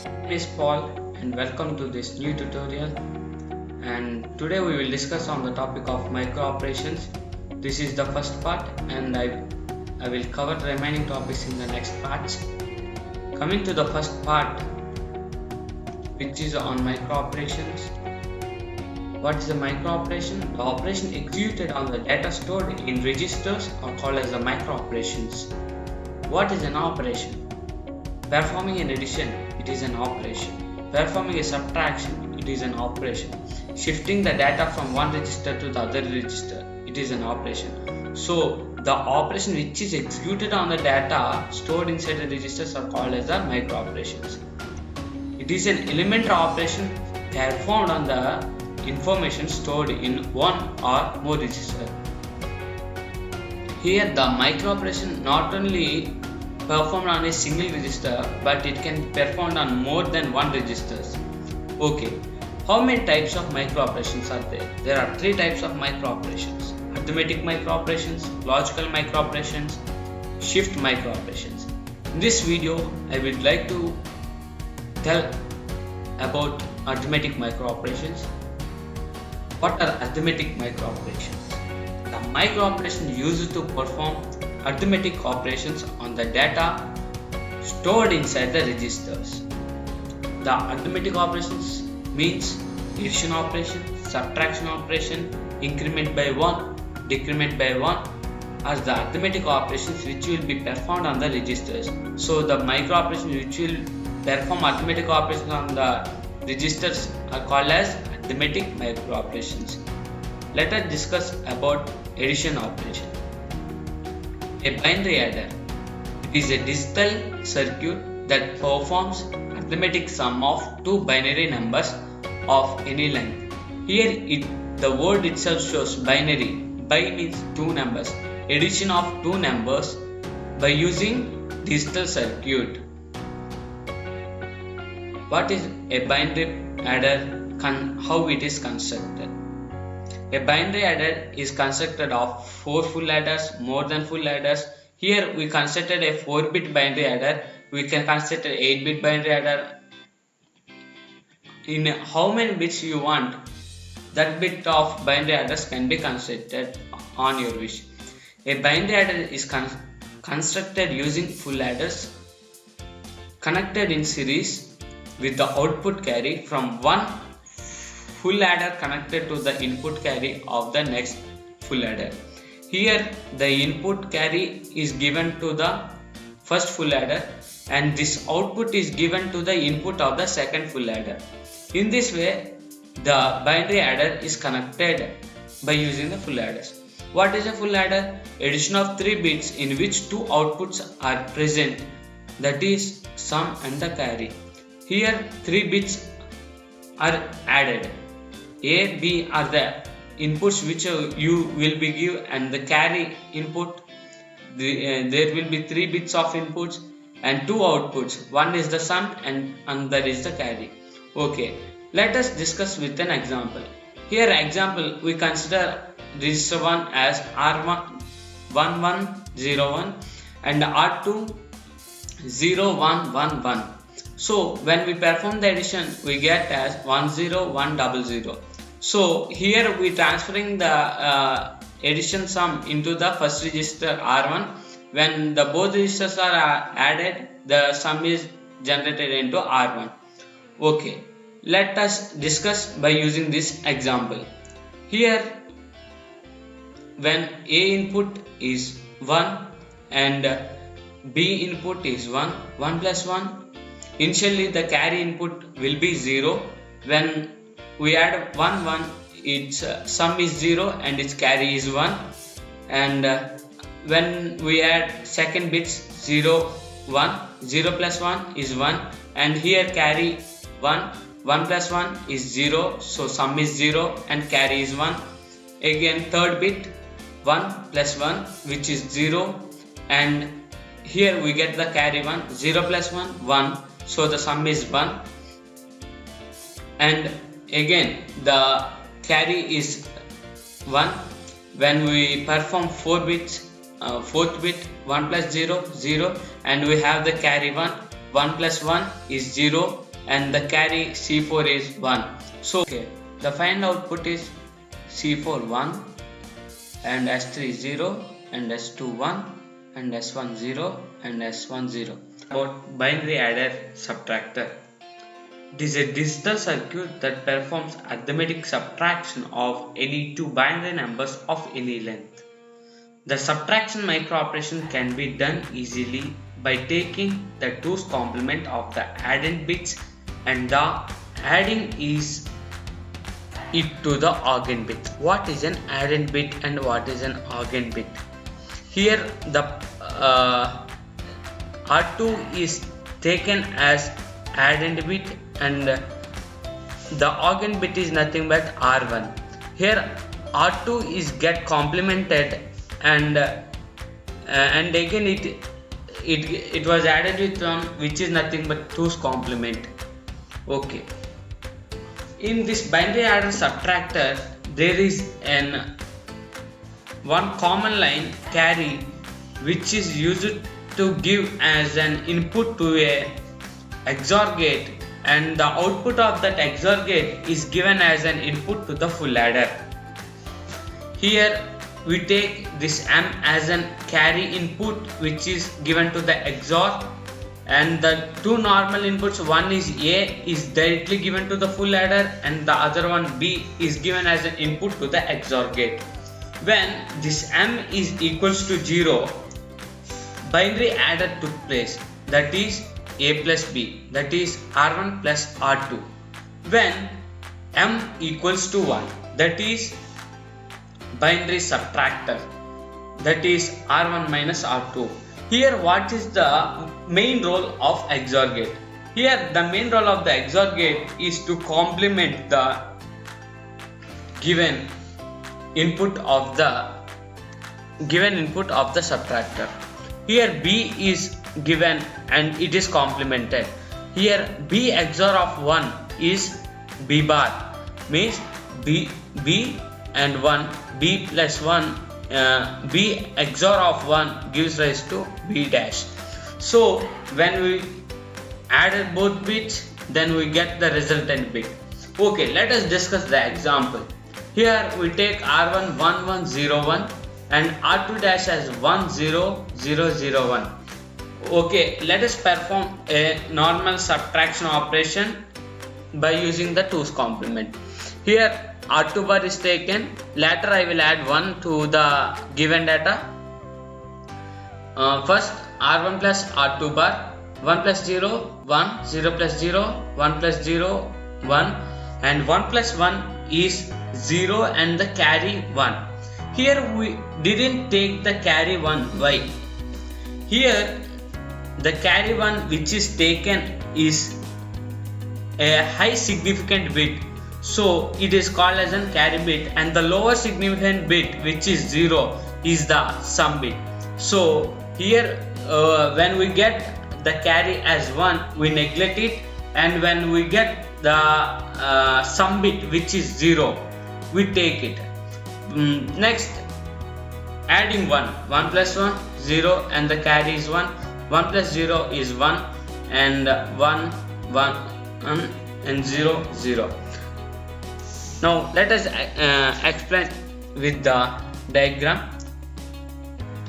My name is Paul and welcome to this new tutorial, and today we will discuss on the topic of micro operations. This is the first part and I will cover the remaining topics in the next parts. Coming to the first part, which is on micro operations. What is a micro operation? The operation executed on the data stored in registers are called as the micro operations. What is an operation? Performing an addition, it is an operation. Performing a subtraction, it is an operation. Shifting the data from one register to the other register, it is an operation. So the operation which is executed on the data stored inside the registers are called as the micro operations. It is an elementary operation performed on the information stored in one or more registers. Here the micro operation not only performed on a single register, but it can be performed on more than one registers. Okay, how many types of micro operations are there? There are three types of micro operations: arithmetic micro operations, logical micro operations, shift micro operations. In this video, I would like to tell about arithmetic micro operations. What are arithmetic micro operations? The micro operation used to perform arithmetic operations on the data stored inside the registers. The arithmetic operations means addition operation, subtraction operation, increment by 1, decrement by 1 are the arithmetic operations which will be performed on the registers. So the micro operations which will perform arithmetic operations on the registers are called as arithmetic micro operations. Let us discuss about addition operation. A binary adder. It is a digital circuit that performs arithmetic sum of two binary numbers of any length. Here the word itself shows binary. Bi means two numbers. Addition of two numbers by using digital circuit. What is a binary adder? How it is constructed? A binary adder is constructed of 4 full adders, more than full adders. Here we constructed a 4-bit binary adder. We can construct an 8-bit binary adder. In how many bits you want, that bit of binary adders can be constructed on your wish. A binary adder is constructed using full adders connected in series with the output carry from one full adder connected to the input carry of the next full adder. Here the input carry is given to the first full adder and this output is given to the input of the second full adder. In this way the binary adder is connected by using the full adders. What is a full adder? Addition of 3 bits in which two outputs are present, that is sum and the carry. Here 3 bits are added. A, B are the inputs which you will be give, and the carry input. There will be 3 bits of inputs and 2 outputs. One is the sum and another is the carry. Okay, let us discuss with an example. Here example we consider register 1 as R1 1101 and R2 0111. So when we perform the addition we get as 10100. So here we transferring the addition sum into the first register R1. When the both registers are added, the sum is generated into R1. Okay, let us discuss by using this example. Here when A input is 1 and B input is 1 plus 1. Initially the carry input will be 0. When we add 1 its sum is 0 and its carry is 1, and when we add second bits 0 plus 1 is 1, and here carry 1 plus 1 is 0, so sum is 0 and carry is 1. Again third bit 1 plus 1 which is 0, and here we get the carry 1. 0 plus 1 so the sum is 1, and again the carry is 1. When we perform 4 bits, fourth bit 1 plus 0 0, and we have the carry 1 plus 1 is 0, and the carry C4 is 1. So okay, the final output is C4 1 and S3 0 and S2 1 and S1 0 and S1 0. About binary adder subtractor. It is a digital circuit that performs arithmetic subtraction of any two binary numbers of any length. The subtraction microoperation can be done easily by taking the 2's complement of the addend bits and the adding is it to the organ bit. What is an addend bit and what is an organ bit? Here the R2 is taken as addend bit and the organ bit is nothing but R1. Here R2 is get complemented and again it was added with 1 which is nothing but 2's complement. Okay. In this binary adder subtractor there is one common line carry which is used to give as an input to a XOR gate and the output of that XOR gate is given as an input to the full adder. Here we take this M as an carry input which is given to the XOR and the two normal inputs, one is A is directly given to the full adder and the other one B is given as an input to the XOR gate. When this M is equals to 0, binary adder took place, that is A plus B, that is R1 plus R2. When M equals to 1, that is binary subtractor, that is R1 minus R2. Here what is the main role of XOR gate? Here the main role of the XOR gate is to complement the given input of the subtractor. Here B is given and it is complemented. Here B XOR of 1 is B bar, means B and 1, B plus 1, B XOR of 1 gives rise to B dash. So when we added both bits, then we get the resultant bit. Okay, let us discuss the example. Here we take R1 1 1 0 1 and R2 dash as 1 0 0 0 1. Okay, let us perform a normal subtraction operation by using the 2's complement. Here R2 bar is taken, later I will add 1 to the given data. First R1 plus R2 bar, 1 plus 0 1, 0 plus 0 1 plus 0 1 and 1 plus 1 is 0 and the carry 1. Here we didn't take the carry 1. Why? Here the carry 1 which is taken is a high significant bit, so it is called as a carry bit, and the lower significant bit which is 0 is the sum bit. So here when we get the carry as 1 we neglect it, and when we get the sum bit which is 0 we take it. Next adding 1 plus 1 0 and the carry is 1, 1 plus 0 is 1 and 1 1 and 0 0. Now let us explain with the diagram.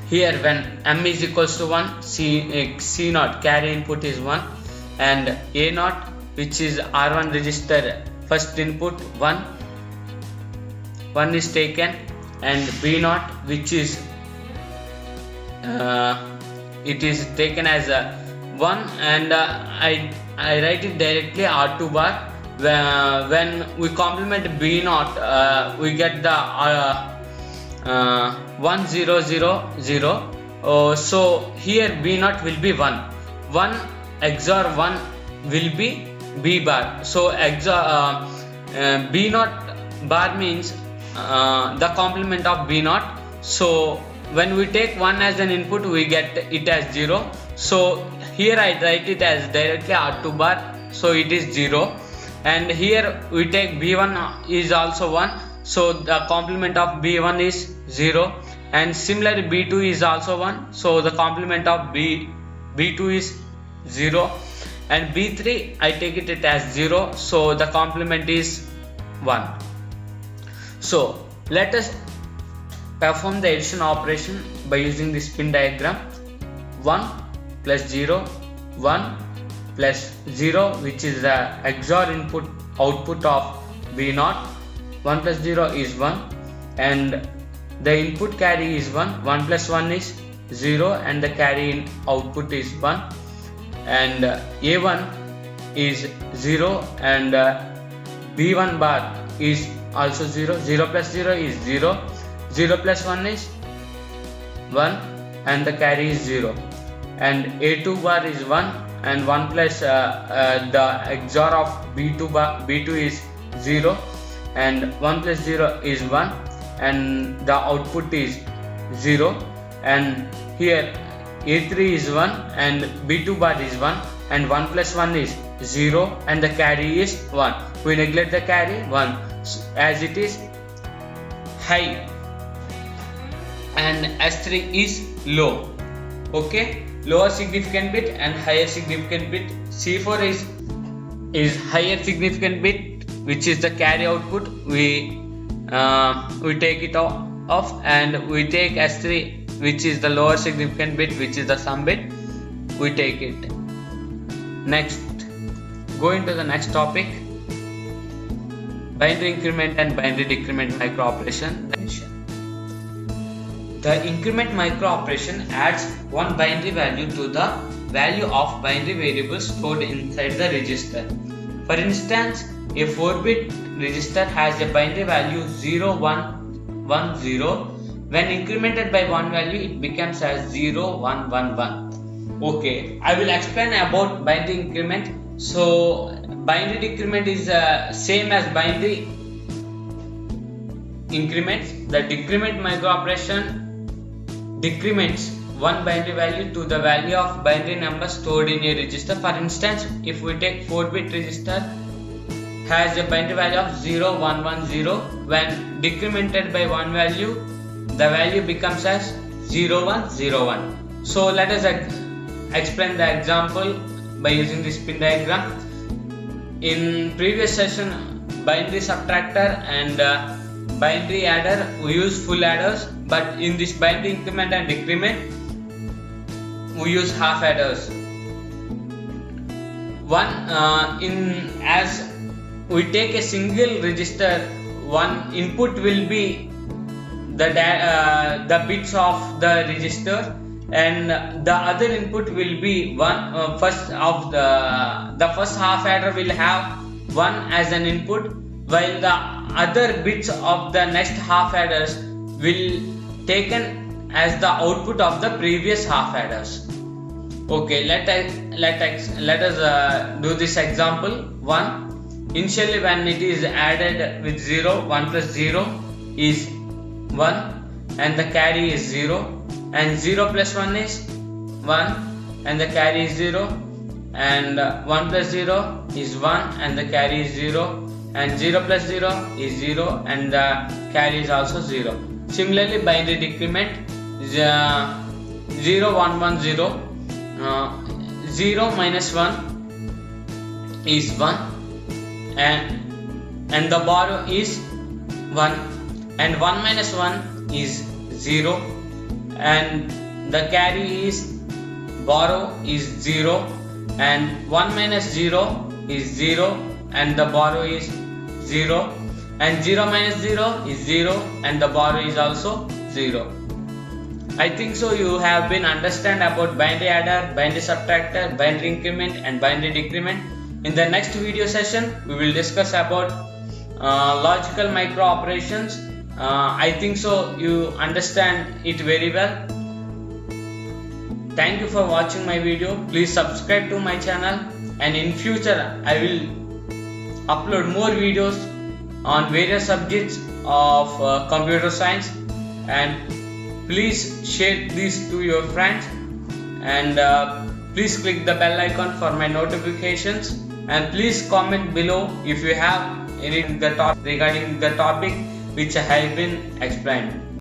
Here when M is equals to 1, C naught carry input is 1 and A naught which is R1 register first input 1 is taken, and B naught which is it is taken as a 1 and I write it directly R2 bar. When we complement B naught we get the 1 0 0 0. So here B naught will be 1 XOR 1 will be B bar. So XOR B naught bar means the complement of B naught. So when we take 1 as an input we get it as 0. So here I write it as directly R2 bar, so it is 0. And here we take B1 is also 1, so the complement of B1 is 0, and similarly B2 is also 1, so the complement of B2 is 0. and B3 I take it as 0, so the complement is 1. So let us perform the addition operation by using the spin diagram. 1 plus 0, 1 plus 0, which is the XOR input output of B0. 1 plus 0 is 1, and the input carry is 1. 1 plus 1 is 0, and the carry in output is 1, and A1 is 0, and B1 bar is also 0. 0 plus 0 is 0. 0 plus 1 is 1, and the carry is 0, and A2 bar is 1, and 1 plus the XOR of B2 is 0, and 1 plus 0 is 1, and the output is 0, and here A3 is 1 and B2 bar is 1, and 1 plus 1 is 0, and the carry is 1. We neglect the carry 1 as it is high, and S3 is low. Okay, lower significant bit and higher significant bit. C4 is higher significant bit, which is the carry output. We take it off, and we take S3, which is the lower significant bit, which is the sum bit. We take it. Next, going to the next topic, binary increment and binary decrement micro operation. The increment micro operation adds one binary value to the value of binary variables stored inside the register. For instance, a 4-bit register has a binary value 0, 1, 1, 0. When incremented by one value, it becomes as 0, 1, 1, 1. Okay, I will explain about binary increment. So, binary decrement is same as binary increment. The decrement micro operation decrements one binary value to the value of binary number stored in a register. For instance, if we take 4-bit register has a binary value of 0, 1, 1, 0. When decremented by one value, the value becomes as 0, 1, 0, 1. So let us explain the example by using this spin diagram. In previous session, binary subtractor and binary adder, we use full adders, but in this binary increment and decrement, we use half adders. As we take a single register, one input will be the bits of the register, and the other input will be the first half adder will have 1 as an input, while the other bits of the next half adders will taken as the output of the previous half adders. Okay, let us do this example. 1. Initially, when it is added with 0, 1 plus 0 is 1, and the carry is 0, and 0 plus 1 is 1, and the carry is 0, and 1 plus 0 is 1, and the carry is 0, and 0 plus 0 is 0, and the carry is also 0. Similarly, binary decrement is 0, 1, 1, 0. 0 minus 1 is 1, and the borrow is 1, and 1 minus 1 is 0, and the carry is borrow is 0, and 1 minus 0 is 0, and the borrow is 0, and 0 minus 0 is 0, and the borrow is also 0. I think so you have been understand about binary adder, binary subtractor, binary increment and binary decrement. In the next video session, we will discuss about logical micro operations. I think so you understand it very well. Thank you for watching my video. Please subscribe to my channel, and in future I will upload more videos on various subjects of computer science, and please share this to your friends, and please click the bell icon for my notifications, and please comment below if you have any regarding the topic which I have been explained.